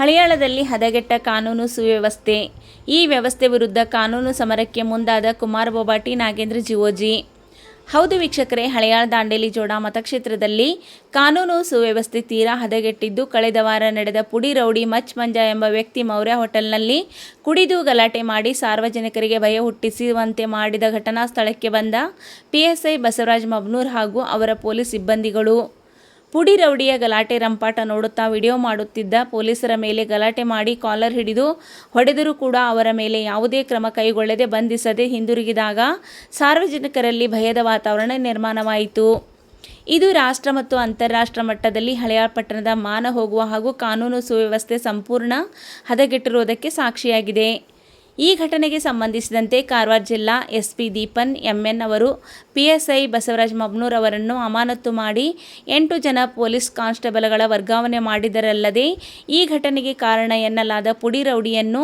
ಹಳಿಯಾಳದಲ್ಲಿ ಹದಗೆಟ್ಟ ಕಾನೂನು ಸುವ್ಯವಸ್ಥೆ. ಈ ವ್ಯವಸ್ಥೆ ವಿರುದ್ಧ ಕಾನೂನು ಸಮರಕ್ಕೆ ಮುಂದಾದ ಕುಮಾರ್ ಬೊಬಾಟಿ, ನಾಗೇಂದ್ರ ಜಿಒಜಿ. ಹೌದು ವೀಕ್ಷಕರೇ, ಹಳಿಯಾಳ ದಾಂಡೇಲಿ ಜೋಡ ಮತಕ್ಷೇತ್ರದಲ್ಲಿ ಕಾನೂನು ಸುವ್ಯವಸ್ಥೆ ತೀರಾ ಹದಗೆಟ್ಟಿದ್ದು, ಕಳೆದ ವಾರ ನಡೆದ ಪುಡಿ ರೌಡಿ ಮಚ್ ಮಂಜ ಎಂಬ ವ್ಯಕ್ತಿ ಮೌರ್ಯ ಹೋಟೆಲ್ನಲ್ಲಿ ಕುಡಿದು ಗಲಾಟೆ ಮಾಡಿ ಸಾರ್ವಜನಿಕರಿಗೆ ಭಯ ಹುಟ್ಟಿಸುವಂತೆ ಮಾಡಿದ ಘಟನಾ ಸ್ಥಳಕ್ಕೆ ಬಂದ ಪಿಎಸ್ಐ ಬಸವರಾಜ್ ಮಬ್ನೂರ್ ಹಾಗೂ ಅವರ ಪೊಲೀಸ್ ಸಿಬ್ಬಂದಿಗಳು. ಪುಡಿ ರೌಡಿಯ ಗಲಾಟೆ ರಂಪಾಟ ನೋಡುತ್ತಾ ವಿಡಿಯೋ ಮಾಡುತ್ತಿದ್ದ ಪೊಲೀಸರ ಮೇಲೆ ಗಲಾಟೆ ಮಾಡಿ ಕಾಲರ್ ಹಿಡಿದು ಹೊಡೆದರೂ ಕೂಡ ಅವರ ಮೇಲೆ ಯಾವುದೇ ಕ್ರಮ ಕೈಗೊಳ್ಳದೆ ಬಂಧಿಸದೆ ಹಿಂದಿರುಗಿದಾಗ ಸಾರ್ವಜನಿಕರಲ್ಲಿ ಭಯದ ವಾತಾವರಣ ನಿರ್ಮಾಣವಾಯಿತು. ಇದು ರಾಷ್ಟ್ರ ಮತ್ತು ಅಂತಾರಾಷ್ಟ್ರ ಮಟ್ಟದಲ್ಲಿ ಹಳಿಯಾಳ ಪಟ್ಟಣದ ಮಾನ ಹೋಗುವ ಹಾಗೂ ಕಾನೂನು ಸುವ್ಯವಸ್ಥೆ ಸಂಪೂರ್ಣ ಹದಗೆಟ್ಟಿರುವುದಕ್ಕೆ ಸಾಕ್ಷಿಯಾಗಿದೆ. ಈ ಘಟನೆಗೆ ಸಂಬಂಧಿಸಿದಂತೆ ಕಾರವಾರ ಜಿಲ್ಲಾ ಎಸ್ಪಿ ದೀಪನ್ ಎಂಎನ್ ಅವರು ಪಿಎಸ್ಐ ಬಸವರಾಜ್ ಮಬ್ನೂರ್ ಅವರನ್ನು ಅಮಾನತು ಮಾಡಿ 8 ಜನ ಪೊಲೀಸ್ ಕಾನ್ಸ್ಟೇಬಲ್ಗಳ ವರ್ಗಾವಣೆ ಮಾಡಿದರಲ್ಲದೆ, ಈ ಘಟನೆಗೆ ಕಾರಣ ಎನ್ನಲಾದ ಪುಡಿ ರೌಡಿಯನ್ನು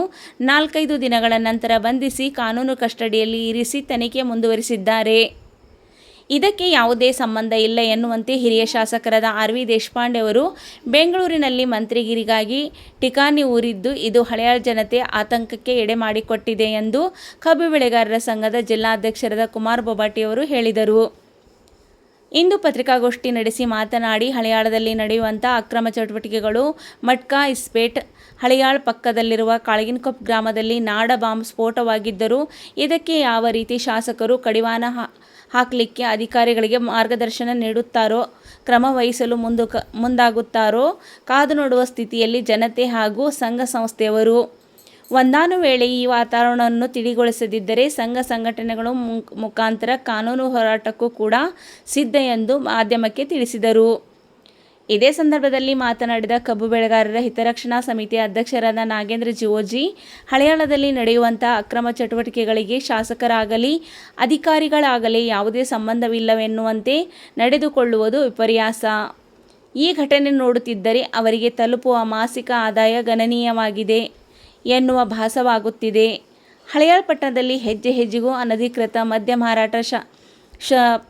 4-5 ದಿನಗಳ ನಂತರ ಬಂಧಿಸಿ ಕಾನೂನು ಕಸ್ಟಡಿಯಲ್ಲಿ ಇರಿಸಿ ತನಿಖೆ ಮುಂದುವರಿಸಿದ್ದಾರೆ. ಇದಕ್ಕೆ ಯಾವುದೇ ಸಂಬಂಧ ಇಲ್ಲ ಎನ್ನುವಂತೆ ಹಿರಿಯ ಶಾಸಕರಾದ ಆರ್.ವಿ. ದೇಶಪಾಂಡೆ ಅವರು ಬೆಂಗಳೂರಿನಲ್ಲಿ ಮಂತ್ರಿಗಿರಿಗಾಗಿ ಠಿಕಾಣಿ ಊರಿದ್ದು, ಇದು ಹಳಿಯಾಳ ಜನತೆ ಆತಂಕಕ್ಕೆ ಎಡೆ ಮಾಡಿಕೊಟ್ಟಿದೆ ಎಂದು ಕಬ್ಬು ಬೆಳೆಗಾರರ ಸಂಘದ ಜಿಲ್ಲಾಧ್ಯಕ್ಷರಾದ ಕುಮಾರ್ ಬೊಬಾಟಿ ಅವರು ಹೇಳಿದರು. ಇಂದು ಪತ್ರಿಕಾಗೋಷ್ಠಿ ನಡೆಸಿ ಮಾತನಾಡಿ, ಹಳಿಯಾಳದಲ್ಲಿ ನಡೆಯುವಂಥ ಅಕ್ರಮ ಚಟುವಟಿಕೆಗಳು ಮಟ್ಕಾ ಇಸ್ಪೇಟ್, ಹಳಿಯಾಳ ಪಕ್ಕದಲ್ಲಿರುವ ಕಾಳಗಿನಕೊಪ್ಪ ಗ್ರಾಮದಲ್ಲಿ ನಾಡ ಬಾಂಬ್ ಸ್ಫೋಟವಾಗಿದ್ದರೂ ಇದಕ್ಕೆ ಯಾವ ರೀತಿ ಶಾಸಕರು ಕಡಿವಾಣ ಹಾಕಲಿಕ್ಕೆ ಅಧಿಕಾರಿಗಳಿಗೆ ಮಾರ್ಗದರ್ಶನ ನೀಡುತ್ತಾರೋ, ಕ್ರಮ ವಹಿಸಲು ಮುಂದಾಗುತ್ತಾರೋ ಕಾದು ನೋಡುವ ಸ್ಥಿತಿಯಲ್ಲಿ ಜನತೆ ಹಾಗೂ ಸಂಘ ಸಂಸ್ಥೆಯವರು. ಒಂದಾನು ವೇಳೆ ಈ ವಾತಾವರಣವನ್ನು ತಿಳಿಗೊಳಿಸದಿದ್ದರೆ ಸಂಘ ಸಂಘಟನೆಗಳ ಮುಖಾಂತರ ಕಾನೂನು ಹೋರಾಟಕ್ಕೂ ಕೂಡ ಸಿದ್ಧ ಎಂದು ಮಾಧ್ಯಮಕ್ಕೆ ತಿಳಿಸಿದರು. ಇದೇ ಸಂದರ್ಭದಲ್ಲಿ ಮಾತನಾಡಿದ ಕಬ್ಬು ಬೆಳೆಗಾರರ ಹಿತರಕ್ಷಣಾ ಸಮಿತಿಯ ಅಧ್ಯಕ್ಷರಾದ ನಾಗೇಂದ್ರ ಜಿಒಜಿ, ಹಳಿಯಾಳದಲ್ಲಿ ನಡೆಯುವಂಥ ಅಕ್ರಮ ಚಟುವಟಿಕೆಗಳಿಗೆ ಶಾಸಕರಾಗಲಿ ಅಧಿಕಾರಿಗಳಾಗಲಿ ಯಾವುದೇ ಸಂಬಂಧವಿಲ್ಲವೆನ್ನುವಂತೆ ನಡೆದುಕೊಳ್ಳುವುದು ವಿಪರ್ಯಾಸ. ಈ ಘಟನೆ ನೋಡುತ್ತಿದ್ದರೆ ಅವರಿಗೆ ತಲುಪುವ ಮಾಸಿಕ ಆದಾಯ ಗಣನೀಯವಾಗಿದೆ ಎನ್ನುವ ಭಾಸವಾಗುತ್ತಿದೆ. ಹಳಿಯಾಳ ಪಟ್ಟಣದಲ್ಲಿ ಹೆಜ್ಜೆ ಹೆಜ್ಜೆಗೂ ಅನಧಿಕೃತ ಮದ್ಯ ಮಾರಾಟ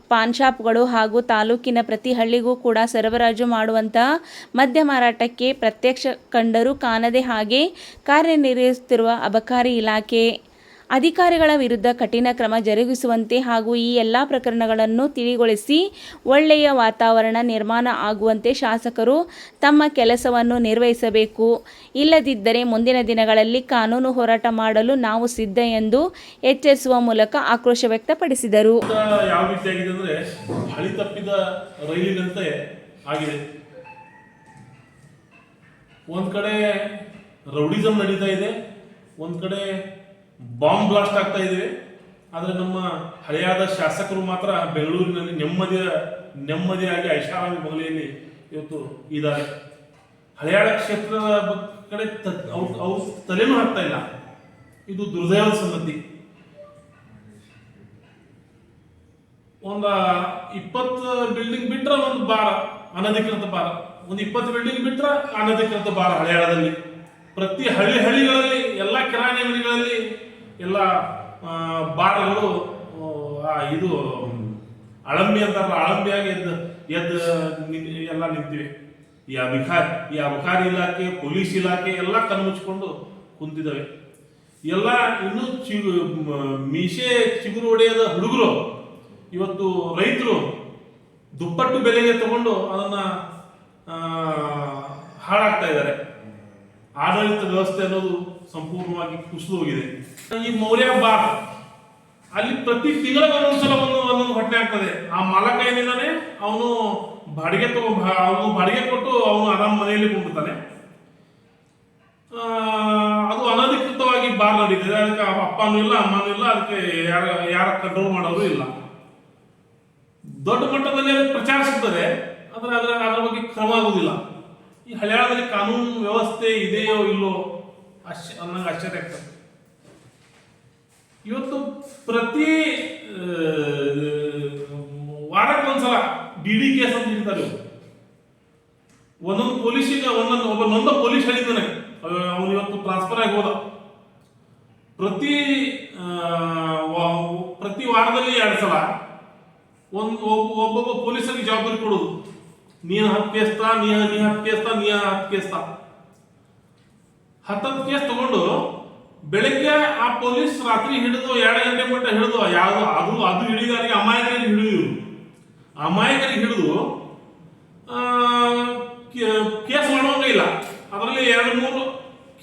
ಪಾನ್ ಶಾಪ್ಗಳು ಹಾಗೂ ತಾಲೂಕಿನ ಪ್ರತಿ ಹಳ್ಳಿಗೂ ಕೂಡ ಸರಬರಾಜು ಮಾಡುವಂತಹ ಮದ್ಯ ಮಾರಾಟಕ್ಕೆ ಪ್ರತ್ಯಕ್ಷ ಕಂಡರೂ ಕಾಣದೆ ಹಾಗೆ ಕಾರ್ಯನಿರ್ವಹಿಸುತ್ತಿರುವ ಅಬಕಾರಿ ಇಲಾಖೆ ಅಧಿಕಾರಿಗಳ ವಿರುದ್ಧ ಕಠಿಣ ಕ್ರಮ ಜರುಗಿಸುವಂತೆ ಹಾಗೂ ಈ ಎಲ್ಲ ಪ್ರಕರಣಗಳನ್ನು ತಿಳಿಗೊಳಿಸಿ ಒಳ್ಳೆಯ ವಾತಾವರಣ ನಿರ್ಮಾಣ ಆಗುವಂತೆ ಶಾಸಕರು ತಮ್ಮ ಕೆಲಸವನ್ನು ನಿರ್ವಹಿಸಬೇಕು. ಇಲ್ಲದಿದ್ದರೆ ಮುಂದಿನ ದಿನಗಳಲ್ಲಿ ಕಾನೂನು ಹೋರಾಟ ಮಾಡಲು ನಾವು ಸಿದ್ಧ ಎಂದು ಎಚ್ಚರಿಸುವ ಮೂಲಕ ಆಕ್ರೋಶ ವ್ಯಕ್ತಪಡಿಸಿದರು. ಯಾವ ರೀತಿಯಾಗಿದೆ ಅಂದರೆ ಹಳಿ ತಪ್ಪಿದ ರೈಲಿನಂತೆ ಆಗಿದೆ. ಒಂದು ಕಡೆ ರೌಡಿಸಮ್ ನಡೀತಾ ಇದೆ, ಒಂದು ಕಡೆ ಬಾಂಬ್ ಬ್ಲಾಸ್ಟ್ ಆಗ್ತಾ ಇದೆ. ಆದರೆ ನಮ್ಮ ಹಳೆಯಾದ ಶಾಸಕರು ಮಾತ್ರ ಬೆಂಗಳೂರಿನಲ್ಲಿ ನೆಮ್ಮದಿಯಾಗಿ ಐಷಾರಾಮಿ ಬಂಗಲೆಯಲ್ಲಿ ಇವತ್ತು ಇದ್ದಾರೆ. ಹಳೆಯಾಳ ಕ್ಷೇತ್ರದ ಕಡೆ ಅವ್ರು ತಲೆನೂ ಹಾಕ್ತಾ ಇಲ್ಲ. ಇದು ದುರ್ದೈವದ ಸಂಗತಿ. ಒಂದು 20 ಬಿಲ್ಡಿಂಗ್ ಬಿಟ್ರೆ ಒಂದು ಬಾರ್ ಅನಧಿಕೃತ ಬಾರ್, ಒಂದು 20 ಬಿಲ್ಡಿಂಗ್ ಬಿಟ್ರೆ ಅನಧಿಕೃತ ಬಾರ್ ಹಳೆಯಾಳದಲ್ಲಿ. ಪ್ರತಿ ಹಳ್ಳಿಗಳಲ್ಲಿ ಎಲ್ಲ ಕಿರಾಣಿ ಅಂಗಡಿಗಳಲ್ಲಿ ಎಲ್ಲ ಬಾರ್ಗಳು ಇದು ಅಳಂಬಿ ಅಂತಾರಲ್ಲ, ಅಳಂಬಿಯಾಗಿ ಎದ್ದು ಎಲ್ಲ ನಿಂತಿವೆ. ಈ ಅಬಕಾರಿ ಇಲಾಖೆ, ಪೊಲೀಸ್ ಇಲಾಖೆ ಎಲ್ಲ ಕಣ್ಮುಚ್ಕೊಂಡು ಕುಂತಿದ್ದಾವೆ. ಎಲ್ಲ ಇನ್ನೂ ಮೀಸೆ ಚಿಗುರು ಹೊಡೆಯದ ಹುಡುಗರು ಇವತ್ತು ರೈತರು ದುಪ್ಪಟ್ಟು ಬೆಲೆಗೆ ತಗೊಂಡು ಅದನ್ನ ಹಾಳಾಗ್ತಾ ಇದ್ದಾರೆ. ಆಡಳಿತ ವ್ಯವಸ್ಥೆ ಅನ್ನೋದು ಸಂಪೂರ್ಣವಾಗಿ ಕುಸಿದು ಹೋಗಿದೆ. ಈ ಮೌರ್ಯ ಬಾರ್ ಅಲ್ಲಿ ಪ್ರತಿ ತಿಂಗಳ ಒಂದೊಂದ್ಸಲ ಒಂದೊಂದು ಘಟನೆ ಆಗ್ತದೆ. ಆ ಮಾಲಕ ಏನಿದ್ದಾನೆ ಅವನು ಬಾಡಿಗೆ ಕೊಟ್ಟು ಅವನು ಆರಾಮ್ ಮನೆಯಲ್ಲಿ ಕುಂಡಿರ್ತಾನೆ. ಅದು ಅನಧಿಕೃತವಾಗಿ ಬಾರ್ ನಡೀತಿದೆ. ಅದಕ್ಕೆ ಅಪ್ಪನೂ ಇಲ್ಲ, ಅಮ್ಮನೂ ಇಲ್ಲ, ಅದಕ್ಕೆ ಯಾರ ಕಂಟ್ರೋಲ್ ಮಾಡೋರು ಇಲ್ಲ. ದೊಡ್ಡ ಮಟ್ಟದಲ್ಲಿ ಅದಕ್ಕೆ ಪ್ರಚಾರ ಸಿಗ್ತದೆ, ಆದರೆ ಅದರ ಬಗ್ಗೆ ಕ್ರಮ ಆಗುವುದಿಲ್ಲ. ಈ ಹಳಿಯಾಳದಲ್ಲಿ ಕಾನೂನು ವ್ಯವಸ್ಥೆ ಇದೆಯೋ ಇಲ್ಲೋ ಅನ್ನಂಗೆ ಆಶ್ಚರ್ಯ ಆಗ್ತದೆ. ಇವತ್ತು ಪ್ರತಿ ವಾರಕ್ಕೊಂದ್ಸಲ ಡಿ ಕೇಸ್ ಅಂತ ಇರ್ತಾರೆ. ಒಂದೊಂದು ಪೊಲೀಸಿಗೆ ಒಂದೊಂದು ಪೊಲೀಸ್ ಹೇಳಿದ್ದಾನೆ, ಅವನು ಇವತ್ತು ಟ್ರಾನ್ಸ್ಫರ್ ಆಗಿ ಹೋದ. ಪ್ರತಿ ವಾರದಲ್ಲಿ 2 ಸಲ ಒಬ್ಬೊಬ್ಬ ಪೊಲೀಸರಿಗೆ ಜವಾಬ್ದಾರಿ ಕೊಡೋದು. ನೀನು 10 ಕೇಸ್ತಾ, ನೀ 10 ಕೇಸ್ತಾ. 10 ಕೇಸ್ ತಗೊಂಡು ಬೆಳಗ್ಗೆ ಆ ಪೊಲೀಸ್ ರಾತ್ರಿ ಹಿಡಿದು 2 ಗಂಟೆ ಮಟ್ಟ ಹಿಡಿದು ಯಾವುದು ಅದು ಹಿಡಿದಾರಿಗೆ ಅಮಾಯಕರಿಗೆ ಹಿಡಿದು ಅಮಾಯಕರಿಗೆ ಹಿಡಿದು ಕೇಸ್ ಮಾಡೋಂಗ ಇಲ್ಲ. ಅದರಲ್ಲಿ 2-3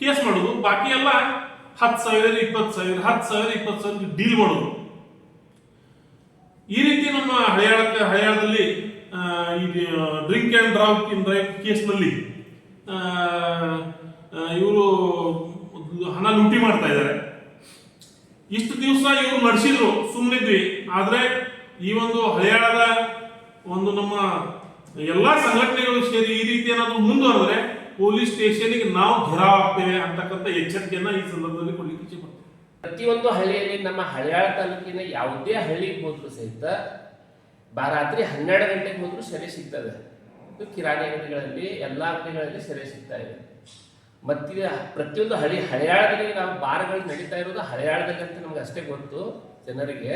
ಕೇಸ್ ಮಾಡೋದು, ಬಾಕಿ ಎಲ್ಲ 10,000 20,000 10,000 20,000 ಡೀಲ್ ಮಾಡೋದು. ಈ ರೀತಿ ನಮ್ಮ ಹಳೆಯಾಳದಲ್ಲಿ ಈ ಡ್ರಿಂಕ್ ಆ್ಯಂಡ್ ಡ್ರೈವ್ ಕೇಸ್ನಲ್ಲಿ ಇವರು ಹಣ ಲೂಟಿ ಮಾಡ್ತಾ ಇದ್ದಾರೆ. ಇಷ್ಟು ದಿವಸ ಇವರು ನಡೆಸಿದ್ರು, ಸುಮ್ಮನಿದ್ವಿ. ಆದರೆ ಈ ಒಂದು ಹಳೆಯಾಳದ ಒಂದು ನಮ್ಮ ಎಲ್ಲ ಸಂಘಟನೆಗಳು ಸೇರಿ ಈ ರೀತಿ ಏನಾದರೂ ಮುಂದುವರೆದ್ರೆ ಪೊಲೀಸ್ ಸ್ಟೇಷನ್ಗೆ ನಾವು ಘೆರಾವ್ ಆಗ್ತೇವೆ ಅಂತಕ್ಕಂಥ ಎಚ್ಚರಿಕೆಯನ್ನ ಈ ಸಂದರ್ಭದಲ್ಲಿ ಕೊಡ್ಲಿಕ್ಕೆ ಇಚ್ಛೆ ಪಡ್ತೇವೆ. ಪ್ರತಿಯೊಂದು ಹಳ್ಳಿಯಲ್ಲಿ ನಮ್ಮ ಹಳೆಯಾಳ ತಾಲೂಕಿನ ಯಾವುದೇ ಹಳ್ಳಿಗೆ ಹೋದ್ರು ಸಹಿತ ರಾತ್ರಿ 12 ಗಂಟೆಗೆ ಹೋದ್ರು ಸೆರೆ ಸಿಗ್ತದೆ. ಇದು ಕಿರಾಣಿ ಅಂಗಡಿಗಳಲ್ಲಿ ಎಲ್ಲ ಅಂಗಡಿಗಳಲ್ಲಿ ಸೆರೆ ಸಿಗ್ತಾ ಇದೆ. ಮತ್ತೆ ಪ್ರತಿಯೊಂದು ಹಳೆಯಾಳದಲ್ಲಿ ನಾವು ಬಾರ್ಗಳು ನಡೀತಾ ಇರೋದು ಹಳೆಯಾಳದಲ್ಲಿ ಅಂತ ನಮ್ಗೆ ಅಷ್ಟೇ ಗೊತ್ತು ಜನರಿಗೆ.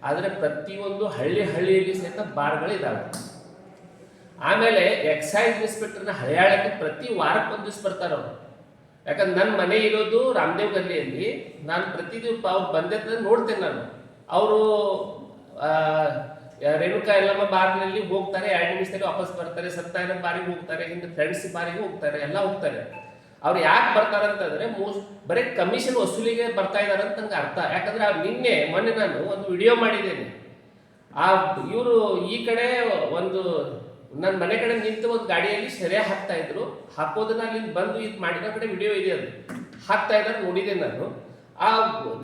ಆದರೆ ಪ್ರತಿಯೊಂದು ಹಳ್ಳಿಯಲ್ಲಿ ಸಹಿತ ಬಾರ್ಗಳಿದಾವೆ. ಆಮೇಲೆ ಎಕ್ಸೈಸ್ ಇನ್ಸ್ಪೆಕ್ಟರ್ನ ಹಳೆಯಾಳಕ್ಕೆ ಪ್ರತಿ ವಾರಕ್ಕೊಂದು ದಿವಸ ಬರ್ತಾರೆ ಅವರು. ಯಾಕಂದ್ರೆ ನನ್ನ ಮನೆ ಇರೋದು ರಾಮದೇವ್ ಗಲ್ಲಿಯಲ್ಲಿ. ನಾನು ಪ್ರತಿದಿವಸ ಅವ್ರು ಬಂದಿದ್ದ ನೋಡ್ತೇನೆ. ನಾನು ಅವರು ರೇಣುಕಾ ಎಲ್ಲಮ್ಮ ಬಾರ್ನಲ್ಲಿ ಹೋಗ್ತಾರೆ, 2 ನಿಮಿಷದಲ್ಲಿ ವಾಪಸ್ ಬರ್ತಾರೆ. ಸತ್ಯನಾರಾಯಣ ಬಾರಿಗೆ ಹೋಗ್ತಾರೆ, ಹಿಂದೆ ಫ್ರೆಂಡ್ಸ್ ಬಾರಿಗೆ ಹೋಗ್ತಾರೆ, ಎಲ್ಲ ಹೋಗ್ತಾರೆ. ಅವ್ರು ಯಾಕೆ ಬರ್ತಾರೆ ಅಂತಂದ್ರೆ ಬರೀ ಕಮಿಷನ್ ವಸೂಲಿಗೆ ಬರ್ತಾ ಇದಾರೆ ಅಂತ ನಂಗೆ ಅರ್ಥ. ಯಾಕಂದ್ರೆ ಮೊನ್ನೆ ನಾನು ಒಂದು ವಿಡಿಯೋ ಮಾಡಿದ್ದೇನೆ. ಇವರು ಈ ಕಡೆ ಒಂದು ನನ್ನ ಮನೆ ಕಡೆ ನಿಂತು ಒಂದು ಗಾಡಿಯಲ್ಲಿ ಸೆರೆ ಹಾಕ್ತಾ ಇದ್ರು. ಹಾಕೋದನ್ನ ಅಲ್ಲಿ ಬಂದು ಇದು ಮಾಡಿದ ಕಡೆ ವಿಡಿಯೋ ಇದೆ, ಅದು ಹಾಕ್ತಾ ಇದ್ದಾರೆ, ನೋಡಿದೆ ನಾನು. ಆ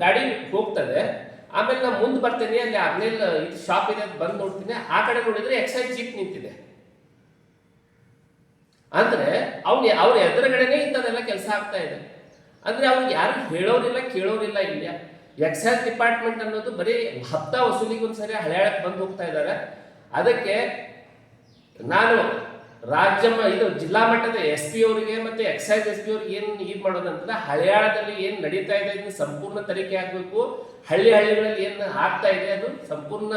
ಗಾಡಿ ಹೋಗ್ತದೆ. ಆಮೇಲೆ ನಾನು ಮುಂದೆ ಬರ್ತೇನೆ, ಅಲ್ಲಿ ಆಮೇಲೆ ಇದು ಶಾಪ್ ಇದೆ ಅಂತ ಬಂದು ನೋಡ್ತೀನಿ. ಆ ಕಡೆ ನೋಡಿದ್ರೆ ಎಕ್ಸೈಸ್ ಜೀಪ್ ನಿಂತಿದೆ. ಅಂದ್ರೆ ಅವ್ರ ಎದುರುಗಡೆನೆ ಇಂಥದೆಲ್ಲ ಕೆಲಸ ಆಗ್ತಾ ಇದೆ. ಅಂದ್ರೆ ಅವ್ರಿಗೆ ಯಾರು ಹೇಳೋರಿಲ್ಲ ಕೇಳೋರಿಲ್ಲ. ಇಲ್ಲ, ಎಕ್ಸೈಸ್ ಡಿಪಾರ್ಟ್ಮೆಂಟ್ ಅನ್ನೋದು ಬರೀ ಹಪ್ತಾ ವಸೂಲಿಗೆ ಒಂದ್ಸರಿ ಹಳೆಯಾಳಕ್ಕೆ ಬಂದು ಹೋಗ್ತಾ ಇದ್ದಾರೆ. ಅದಕ್ಕೆ ನಾನು ಇದು ಜಿಲ್ಲಾ ಮಟ್ಟದ SP ಅವರಿಗೆ ಮತ್ತೆ ಎಕ್ಸೈಸ್ SP ಅವ್ರಿಗೆ ಏನು ಇದು ಮಾಡೋದಂತಂದ್ರೆ ಹಳೆಯಾಳದಲ್ಲಿ ಏನು ನಡೀತಾ ಇದೆ ಇದನ್ನ ಸಂಪೂರ್ಣ ತನಿಖೆ ಆಗಬೇಕು. ಹಳ್ಳಿಗಳಲ್ಲಿ ಏನು ಆಗ್ತಾ ಇದೆ ಅದು ಸಂಪೂರ್ಣ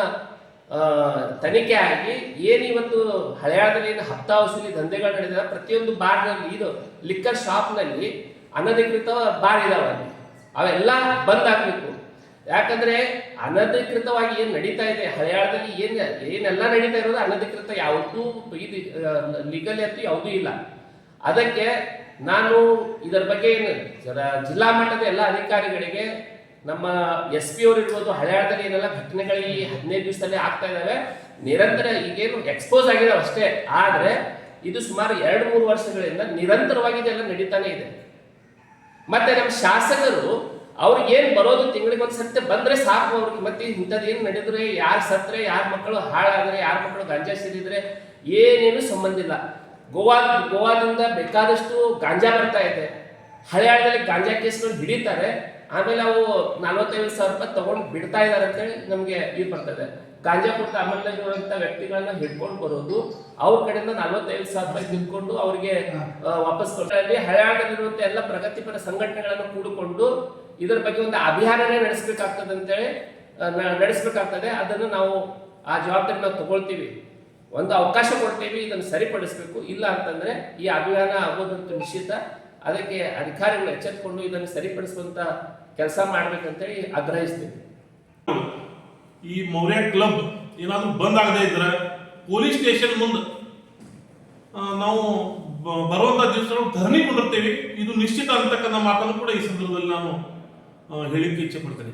ತನಿಖೆ ಆಗಿ ಏನು ಇವತ್ತು ಹಳೆಯಾಳದಲ್ಲಿ ಏನು ಹಪ್ತಾ ವಸೂಲಿ ದಂಧೆಗಳು ನಡೆದಿದೆ. ಪ್ರತಿಯೊಂದು ಬಾರ್ನಲ್ಲಿ ಇದು ಲಿಕ್ಕರ್ ಶಾಪ್ನಲ್ಲಿ ಅನಧಿಕೃತ ಬಾರ್ ಇದಾವೆ, ಅವೆಲ್ಲ ಬಂದ್ ಆಗ್ಬೇಕು. ಯಾಕಂದ್ರೆ ಅನಧಿಕೃತವಾಗಿ ಏನ್ ನಡೀತಾ ಇದೆ ಹಳೆಯಾಳದಲ್ಲಿ ಏನೆಲ್ಲ ನಡೀತಾ ಇರೋದು ಅನಧಿಕೃತ, ಯಾವುದೂ ಇದು ಲೀಗಲ್ ಅಂತೂ ಯಾವುದೂ ಇಲ್ಲ. ಅದಕ್ಕೆ ನಾನು ಇದರ ಬಗ್ಗೆ ಜಿಲ್ಲಾ ಮಟ್ಟದ ಎಲ್ಲ ಅಧಿಕಾರಿಗಳಿಗೆ, ನಮ್ಮ SP ಅವರು ಇರ್ಬೋದು, ಹಳೆಯಾಳದಲ್ಲಿ ಏನೆಲ್ಲ ಘಟನೆಗಳು ಈ 15 ದಿವಸದಲ್ಲಿ ಆಗ್ತಾ ಇದಾವೆ, ನಿರಂತರ ಈಗೇನು ಎಕ್ಸ್ಪೋಸ್ ಆಗಿದಾವೆ ಅಷ್ಟೇ. ಆದ್ರೆ ಇದು ಸುಮಾರು 2-3 ವರ್ಷಗಳಿಂದ ನಿರಂತರವಾಗಿ ಇದೆಲ್ಲ ನಡೀತಾನೆ ಇದೆ. ಮತ್ತೆ ನಮ್ಮ ಶಾಸಕರು ಅವ್ರಿಗೆ ಏನ್ ಬರೋದು ತಿಂಗಳಿಗೆ ಒಂದ್ಸತಿ ಬಂದ್ರೆ ಸಾಕು. ಅವ್ರಿಗೆ ಮತ್ತೆ ಇಂಥದ್ದು ಏನು ನಡೆದ್ರೆ, ಯಾರು ಸತ್ರೆ, ಯಾರ ಮಕ್ಕಳು ಹಾಳಾದ್ರೆ, ಯಾರ ಮಕ್ಕಳು ಗಾಂಜಾ ಸೇರಿದ್ರೆ ಏನೇನು ಸಂಬಂಧ ಇಲ್ಲ. ಗೋವಾದಿಂದ ಬೇಕಾದಷ್ಟು ಗಾಂಜಾ ಬರ್ತಾ ಇದೆ. ಹಳೆಯಾಳದಲ್ಲಿ ಗಾಂಜಾ ಕೇಸ್ಗಳು ಹಿಡಿತಾರೆ, ಆಮೇಲೆ ಅವು 45,000 ರೂಪಾಯಿ ತಗೊಂಡು ಬಿಡ್ತಾ ಇದಾರೆ ಅಂತೇಳಿ ನಮ್ಗೆ ಇದು ಬರ್ತದೆ. ಗಾಂಜಾ ಕೊಟ್ಟು ಅಮಲ್ನಾಗಿರುವಂತ ವ್ಯಕ್ತಿಗಳನ್ನ ಹಿಡ್ಕೊಂಡು ಬರೋದು, ಅವ್ರ ಕಡೆಯಿಂದ 45,000 ರೂಪಾಯಿ ತಿಳ್ಕೊಂಡು ಅವ್ರಿಗೆ ವಾಪಸ್ ಕೊಡ್ತಾರೆ. ಹಳೆಯಾಳದಲ್ಲಿರುವಂತ ಎಲ್ಲ ಪ್ರಗತಿಪರ ಸಂಘಟನೆಗಳನ್ನು ಕೂಡಿಕೊಂಡು ಇದರ ಬಗ್ಗೆ ಒಂದು ಅಭಿಯಾನನೇ ನಡೆಸಬೇಕಾಗ್ತದೆ. ಅದನ್ನು ನಾವು ಆ ಜವಾಬ್ದಾರಿ ನಾವು ತಗೊಳ್ತೀವಿ, ಒಂದು ಅವಕಾಶ ಕೊಡ್ತೀವಿ, ಇದನ್ನು ಸರಿಪಡಿಸಬೇಕು. ಇಲ್ಲ ಅಂತಂದ್ರೆ ಈ ಅಭಿಯಾನ ಆಗೋದಂತೂ ನಿಶ್ಚಿತ. ಅದಕ್ಕೆ ಅಧಿಕಾರಿಗಳು ಎಚ್ಚೆತ್ತುಕೊಂಡು ಇದನ್ನು ಸರಿಪಡಿಸುವಂತ ಕೆಲಸ ಮಾಡ್ಬೇಕಂತೇಳಿ ಆಗ್ರಹಿಸ್ತೀವಿ. ಈ ಮೌರ್ಯ ಕ್ಲಬ್ ಏನಾದರೂ ಬಂದ್ ಆಗದೆ ಇದ್ರೆ ಪೊಲೀಸ್ ಸ್ಟೇಷನ್ ಮುಂದೆ ನಾವು ಬರುವಂತ ದಿವಸಗಳು ಧರಣಿ ಕೊಂಡಿರ್ತೇವೆ. ಇದು ನಿಶ್ಚಿತ ಅಂತಕ್ಕಂಥ ಮಾತನ್ನು ಕೂಡ ಈ ಸಂದರ್ಭದಲ್ಲಿ ನಾನು ಹೇಳಿಕ್ಕೆ ಇಚ್ಛೆ ಪಡ್ತೇನೆ.